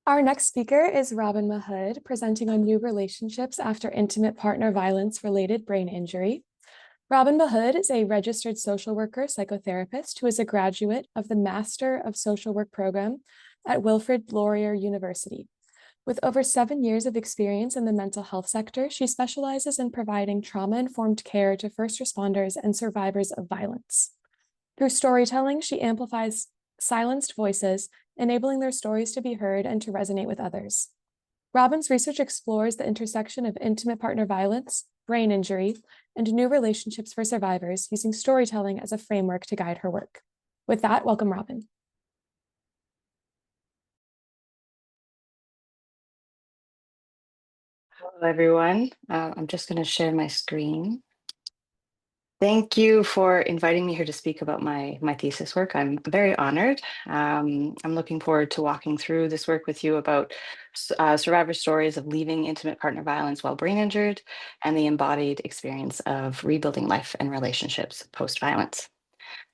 Our next speaker is Robyn Mahood, presenting on new relationships after intimate partner violence-related brain injury. Robyn Mahood is a registered social worker psychotherapist who is a graduate of the Master of Social Work program at Wilfrid Laurier University. With over 7 years of experience in the mental health sector, she specializes in providing trauma-informed care to first responders and survivors of violence. Through storytelling, she amplifies silenced voices, enabling their stories to be heard and to resonate with others. Robyn's research explores the intersection of intimate partner violence, brain injury, and new relationships for survivors, using storytelling as a framework to guide her work. With that, welcome, Robyn. Hello, everyone. I'm just going to share my screen. Thank you for inviting me here to speak about my thesis work. I'm very honored. I'm looking forward to walking through this work with you about survivor stories of leaving intimate partner violence while brain injured and the embodied experience of rebuilding life and relationships post-violence.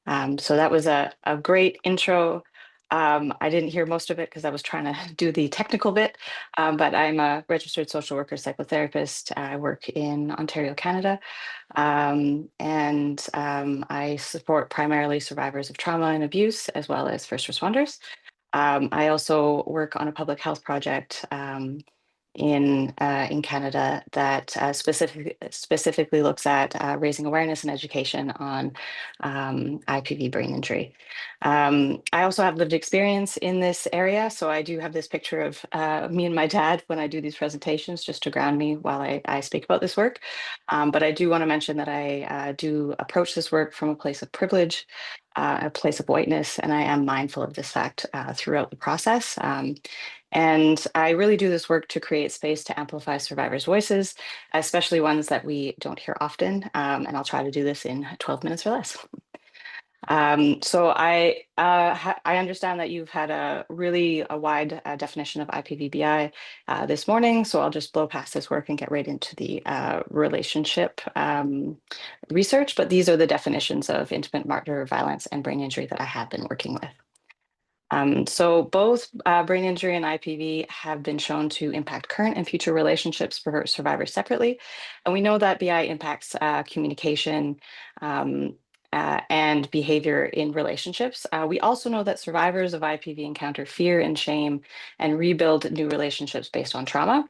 So that was a great intro. I didn't hear most of it because I was trying to do the technical bit, but I'm a registered social worker psychotherapist. I work in Ontario, Canada, and I support primarily survivors of trauma and abuse, as well as first responders. I also work on a public health project in Canada that specifically looks at raising awareness and education on IPV brain injury. I also have lived experience in this area, so I do have this picture of me and my dad when I do these presentations, just to ground me while I speak about this work. But I do want to mention that I do approach this work from a place of privilege, a place of whiteness, and I am mindful of this fact throughout the process. And I really do this work to create space to amplify survivors' voices, especially ones that we don't hear often. And I'll try to do this in 12 minutes or less. So I understand that you've had a wide definition of IPV-BI this morning. So I'll just blow past this work and get right into the relationship research. But these are the definitions of intimate partner violence and brain injury that I have been working with. So both brain injury and IPV have been shown to impact current and future relationships for survivors separately. And we know that BI impacts communication and behavior in relationships. We also know that survivors of IPV encounter fear and shame and rebuild new relationships based on trauma.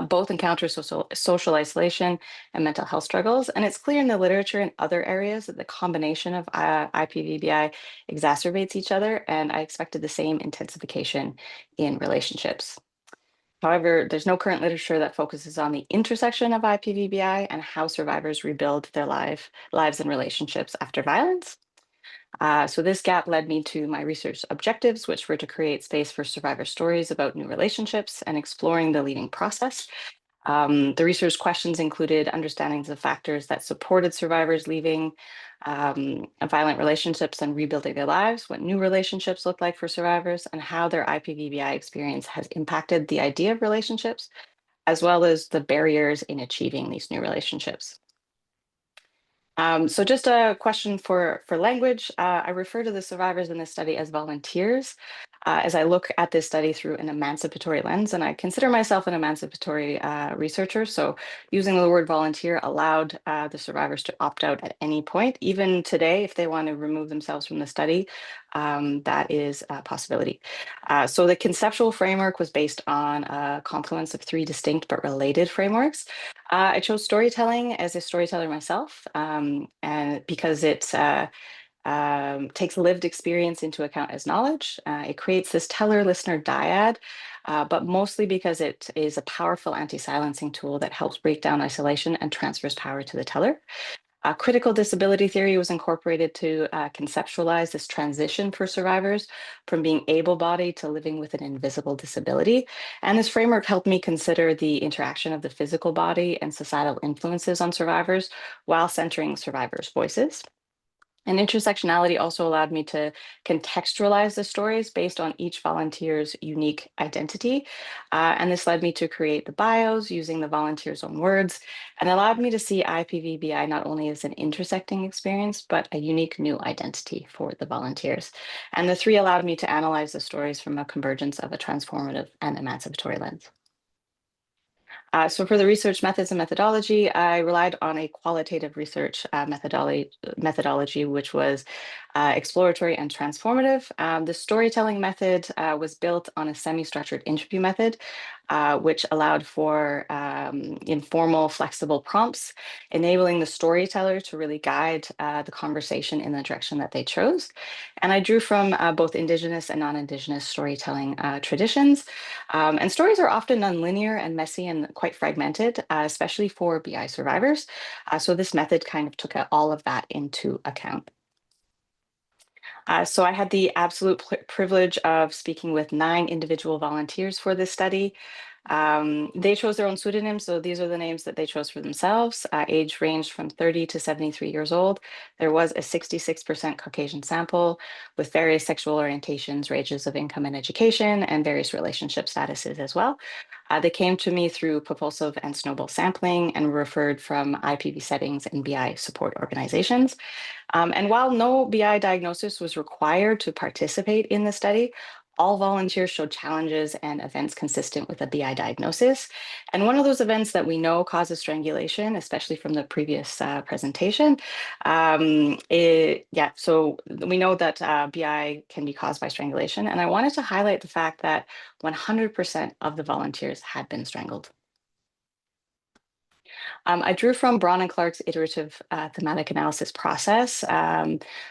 Both encounter social isolation and mental health struggles. And it's clear in the literature and other areas that the combination of IPV-BI exacerbates each other. And I expected the same intensification in relationships. However, there's no current literature that focuses on the intersection of IPV-BI and how survivors rebuild their lives and relationships after violence. So this gap led me to my research objectives, which were to create space for survivor stories about new relationships and exploring the leaving process. The research questions included understandings of factors that supported survivors leaving violent relationships and rebuilding their lives, what new relationships look like for survivors, and how their IPV-BI experience has impacted the idea of relationships, as well as the barriers in achieving these new relationships. So just a question for language. I refer to the survivors in this study as volunteers, as I look at this study through an emancipatory lens, and I consider myself an emancipatory researcher. So using the word volunteer allowed the survivors to opt out at any point, even today, if they want to remove themselves from the study, that is a possibility. So the conceptual framework was based on a confluence of 3 distinct but related frameworks. I chose storytelling as a storyteller myself, and because it takes lived experience into account as knowledge. It creates this teller-listener dyad, but mostly because it is a powerful anti-silencing tool that helps break down isolation and transfers power to the teller. Critical disability theory was incorporated to conceptualize this transition for survivors from being able-bodied to living with an invisible disability. And this framework helped me consider the interaction of the physical body and societal influences on survivors while centering survivors' voices. And intersectionality also allowed me to contextualize the stories based on each volunteer's unique identity. And this led me to create the bios using the volunteers' own words and allowed me to see IPV-BI not only as an intersecting experience, but a unique new identity for the volunteers. And the three allowed me to analyze the stories from a convergence of a transformative and emancipatory lens. So for the research methods and methodology, I relied on a qualitative research methodology, which was exploratory and transformative. The storytelling method was built on a semi-structured interview method, which allowed for informal, flexible prompts, enabling the storyteller to really guide the conversation in the direction that they chose. And I drew from both Indigenous and non-Indigenous storytelling traditions. And stories are often nonlinear and messy and quite fragmented, especially for BI survivors. So this method kind of took all of that into account. So I had the absolute privilege of speaking with 9 individual volunteers for this study. They chose their own pseudonyms, so these are the names that they chose for themselves. Age ranged from 30 to 73 years old. There was a 66% Caucasian sample with various sexual orientations, ranges of income and education, and various relationship statuses as well. They came to me through propulsive and snowball sampling and were referred from IPV settings and BI support organizations. And while no BI diagnosis was required to participate in the study, all volunteers showed challenges and events consistent with a BI diagnosis. And one of those events that we know causes strangulation, especially from the previous presentation, so we know that BI can be caused by strangulation. And I wanted to highlight the fact that 100% of the volunteers had been strangled. I drew from Braun and Clark's iterative thematic analysis process,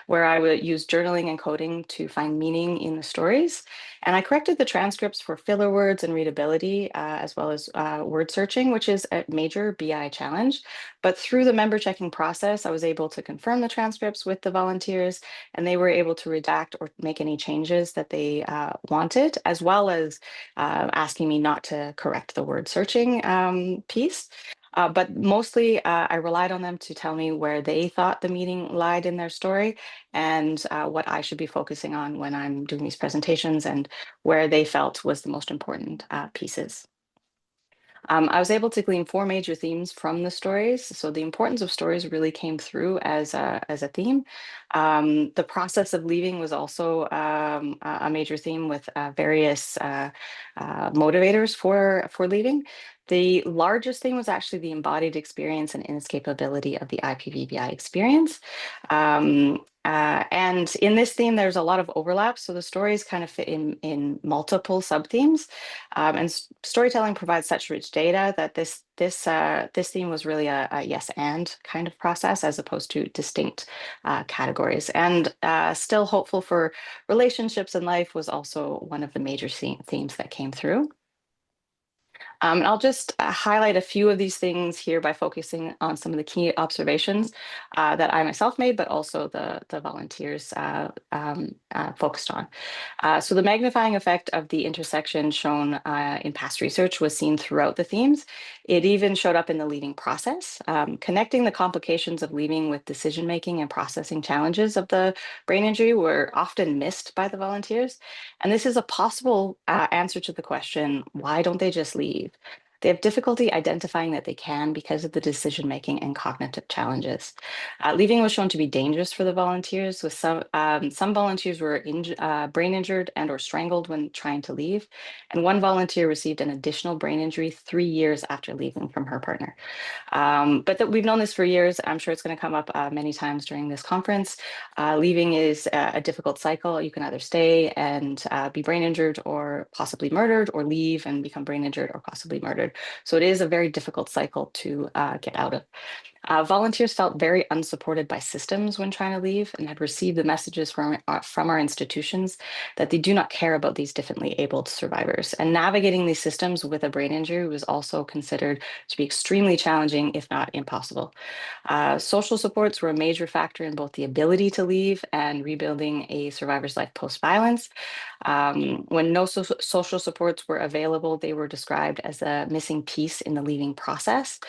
where I would use journaling and coding to find meaning in the stories. And I corrected the transcripts for filler words and readability, as well as word searching, which is a major BI challenge. But through the member checking process, I was able to confirm the transcripts with the volunteers, and they were able to redact or make any changes that they wanted, as well as asking me not to correct the word searching piece. But mostly, I relied on them to tell me where they thought the meaning lied in their story and what I should be focusing on when I'm doing these presentations and where they felt was the most important pieces. I was able to glean 4 major themes from the stories. So the importance of stories really came through as a theme. The process of leaving was also a major theme with various motivators for leaving. The largest thing was actually the embodied experience and inescapability of the IPV-BI experience. And in this theme, there's a lot of overlap. So the stories kind of fit in multiple sub-themes. And storytelling provides such rich data that this theme was really a yes and kind of process as opposed to distinct categories. And still hopeful for relationships in life was also one of the major themes that came through. And I'll just highlight a few of these things here by focusing on some of the key observations that I myself made, but also the volunteers focused on. So the magnifying effect of the intersection shown in past research was seen throughout the themes. It even showed up in the leaving process, connecting the complications of leaving with decision-making and processing challenges of the brain injury were often missed by the volunteers. And this is a possible answer to the question, why don't they just leave? They have difficulty identifying that they can because of the decision-making and cognitive challenges. Leaving was shown to be dangerous for the volunteers, with some volunteers were brain injured and or strangled when trying to leave. And one volunteer received an additional brain injury 3 years after leaving from her partner. But we've known this for years. I'm sure it's going to come up many times during this conference. Leaving is a difficult cycle. You can either stay and be brain injured or possibly murdered, or leave and become brain injured or possibly murdered. So it is a very difficult cycle to get out of. Volunteers felt very unsupported by systems when trying to leave and had received the messages from our institutions that they do not care about these differently abled survivors. And navigating these systems with a brain injury was also considered to be extremely challenging, if not impossible. Social supports were a major factor in both the ability to leave and rebuilding a survivor's life post-violence. When no social supports were available, they were described as a missing piece in the leaving process.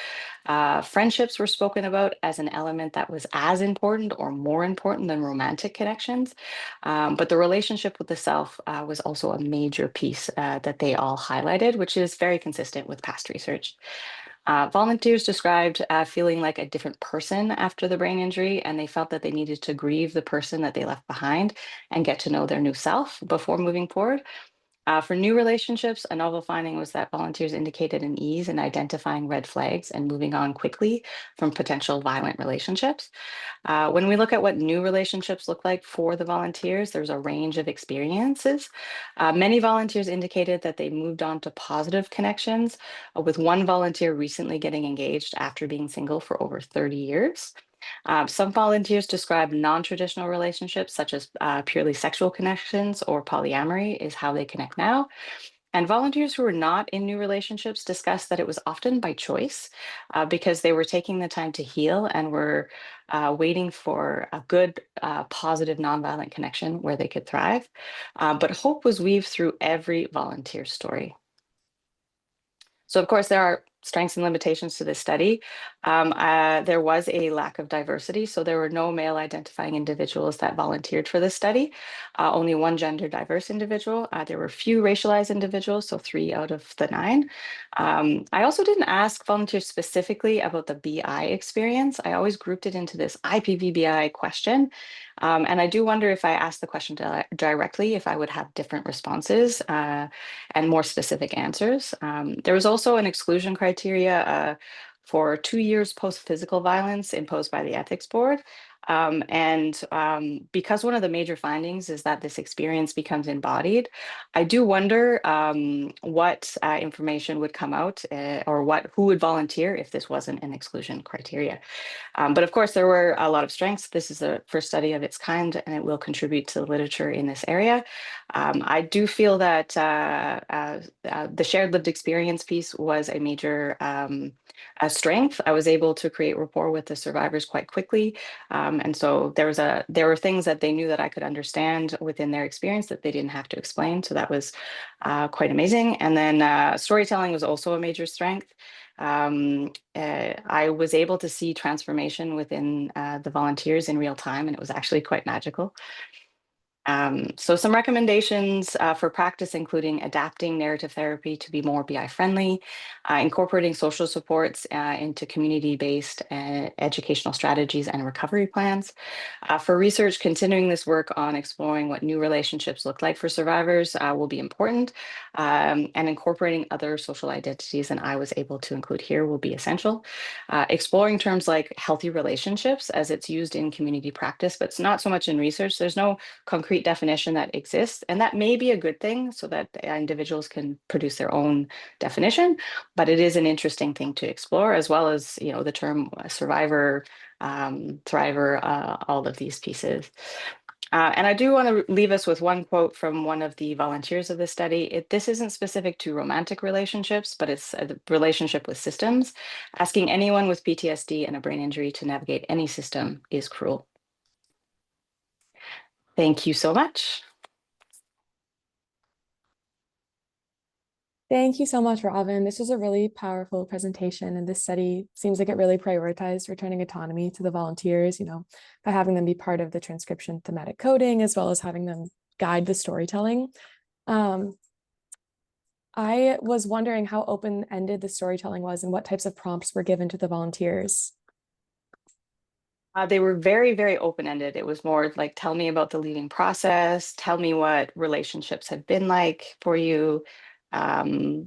Friendships were spoken about as an element that was as important or more important than romantic connections. But the relationship with the self was also a major piece that they all highlighted, which is very consistent with past research. Volunteers described feeling like a different person after the brain injury, and they felt that they needed to grieve the person that they left behind and get to know their new self before moving forward. For new relationships, a novel finding was that volunteers indicated an ease in identifying red flags and moving on quickly from potential violent relationships. When we look at what new relationships look like for the volunteers, there's a range of experiences. Many volunteers indicated that they moved on to positive connections, with one volunteer recently getting engaged after being single for over 30 years. Some volunteers describe non-traditional relationships, such as purely sexual connections or polyamory, is how they connect now. And volunteers who were not in new relationships discussed that it was often by choice because they were taking the time to heal and were waiting for a good, positive, nonviolent connection where they could thrive. But hope was weaved through every volunteer story. So, of course, there are strengths and limitations to this study. There was a lack of diversity, so there were no male identifying individuals that volunteered for this study, only one gender diverse individual. There were few racialized individuals, so 3 out of the 9. I also didn't ask volunteers specifically about the BI experience. I always grouped it into this IPV-BI question. And I do wonder if I asked the question directly, if I would have different responses and more specific answers. There was also an exclusion criteria for 2 years post-physical violence imposed by the ethics board. Because one of the major findings is that this experience becomes embodied, I do wonder what information would come out or who would volunteer if this wasn't an exclusion criteria. But of course, there were a lot of strengths. This is the first study of its kind, and it will contribute to the literature in this area. I do feel that the shared lived experience piece was a major strength. I was able to create rapport with the survivors quite quickly. And so there were things that they knew that I could understand within their experience that they didn't have to explain. So that was quite amazing. And then storytelling was also a major strength. I was able to see transformation within the volunteers in real time, and it was actually quite magical. So some recommendations for practice, including adapting narrative therapy to be more BI friendly, incorporating social supports into community-based educational strategies and recovery plans. For research, continuing this work on exploring what new relationships look like for survivors will be important, and incorporating other social identities than I was able to include here will be essential. Exploring terms like healthy relationships as it's used in community practice, but it's not so much in research. There's no concrete definition that exists, and that may be a good thing so that individuals can produce their own definition, but it is an interesting thing to explore, as well as, you know, the term survivor, thriver, all of these pieces. And I do want to leave us with one quote from one of the volunteers of the study. This isn't specific to romantic relationships, but it's a relationship with systems. Asking anyone with PTSD and a brain injury to navigate any system is cruel. Thank you so much. Thank you so much, Robyn. This was a really powerful presentation, and this study seems like it really prioritized returning autonomy to the volunteers, you know, by having them be part of the transcription thematic coding, as well as having them guide the storytelling. I was wondering how open-ended the storytelling was and what types of prompts were given to the volunteers. They were very, very open-ended. It was more like, tell me about the leaving process, tell me what relationships have been like for you, what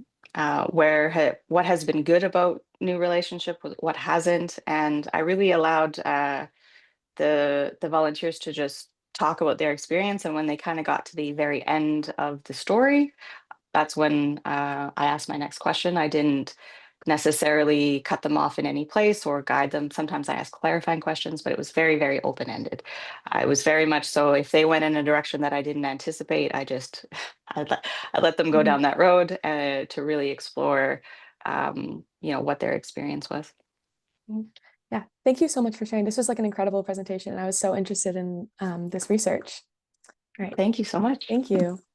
has been good about new relationship, what hasn't. And I really allowed the volunteers to just talk about their experience. And when they kind of got to the very end of the story, that's when I asked my next question. I didn't necessarily cut them off in any place or guide them. Sometimes I asked clarifying questions, but it was very, very open-ended. It was very much so if they went in a direction that I didn't anticipate, I let them go down that road to really explore, you know, what their experience was. Yeah, thank you so much for sharing. This was like an incredible presentation, and I was so interested in this research. All right. Thank you so much. Thank you.